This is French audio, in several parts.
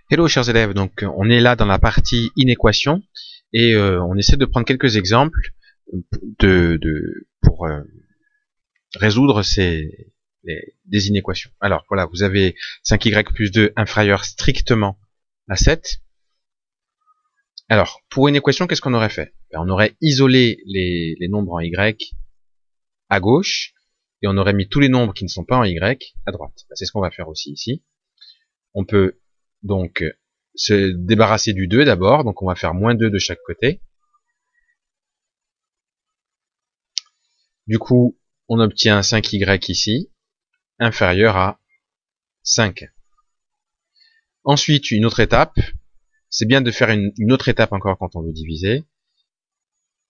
Hello chers élèves, donc on est là dans la partie inéquation et on essaie de prendre quelques exemples pour résoudre des inéquations. Alors voilà, vous avez 5y plus 2 inférieur strictement à 7. Alors pour une équation, qu'est-ce qu'on aurait fait? On aurait isolé les nombres en y à gauche et on aurait mis tous les nombres qui ne sont pas en y à droite. C'est ce qu'on va faire aussi ici. On peut donc se débarrasser du 2 d'abord, donc on va faire moins 2 de chaque côté. Du coup, on obtient 5y ici, inférieur à 5. Ensuite, une autre étape, c'est bien de faire une autre étape encore quand on veut diviser.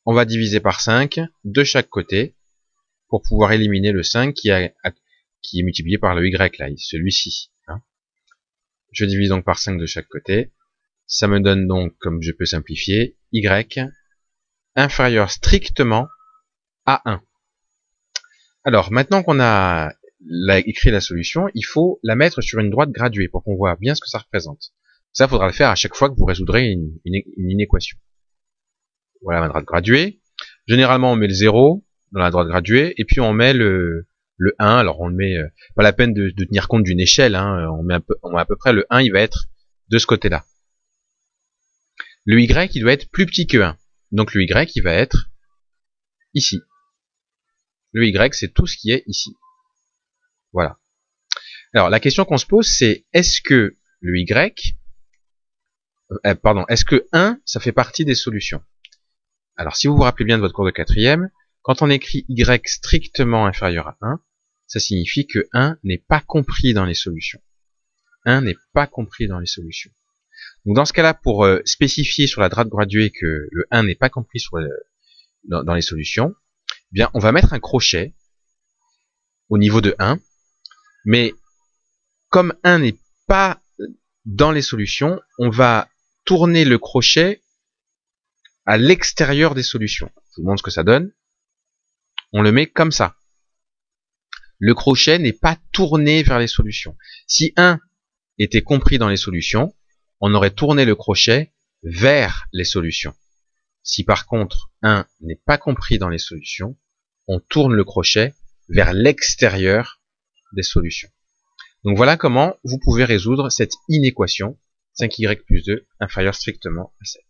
On va diviser par 5 de chaque côté, pour pouvoir éliminer le 5 qui est multiplié par le y, là, celui-ci. Je divise donc par 5 de chaque côté. Ça me donne donc, comme je peux simplifier, y inférieur strictement à 1. Alors, maintenant qu'on a écrit la solution, il faut la mettre sur une droite graduée pour qu'on voit bien ce que ça représente. Ça, il faudra le faire à chaque fois que vous résoudrez une inéquation. Voilà ma droite graduée. Généralement, on met le 0 dans la droite graduée, et puis on met le 1. Alors, on le met, pas la peine de tenir compte d'une échelle, hein. On met à peu près le 1, il va être de ce côté-là. Le y, il doit être plus petit que 1. Donc le y, il va être ici. Le y, c'est tout ce qui est ici. Voilà. Alors, la question qu'on se pose, c'est est-ce que le y, est-ce que 1, ça fait partie des solutions? Alors, si vous vous rappelez bien de votre cours de quatrième, quand on écrit y strictement inférieur à 1, ça signifie que 1 n'est pas compris dans les solutions. 1 n'est pas compris dans les solutions. Donc, dans ce cas-là, pour spécifier sur la droite graduée que le 1 n'est pas compris dans les solutions, eh bien, on va mettre un crochet au niveau de 1, mais comme 1 n'est pas dans les solutions, on va tourner le crochet à l'extérieur des solutions. Je vous montre ce que ça donne. On le met comme ça. Le crochet n'est pas tourné vers les solutions. Si 1 était compris dans les solutions, on aurait tourné le crochet vers les solutions. Si par contre 1 n'est pas compris dans les solutions, on tourne le crochet vers l'extérieur des solutions. Donc voilà comment vous pouvez résoudre cette inéquation 5y plus 2 inférieur strictement à 7.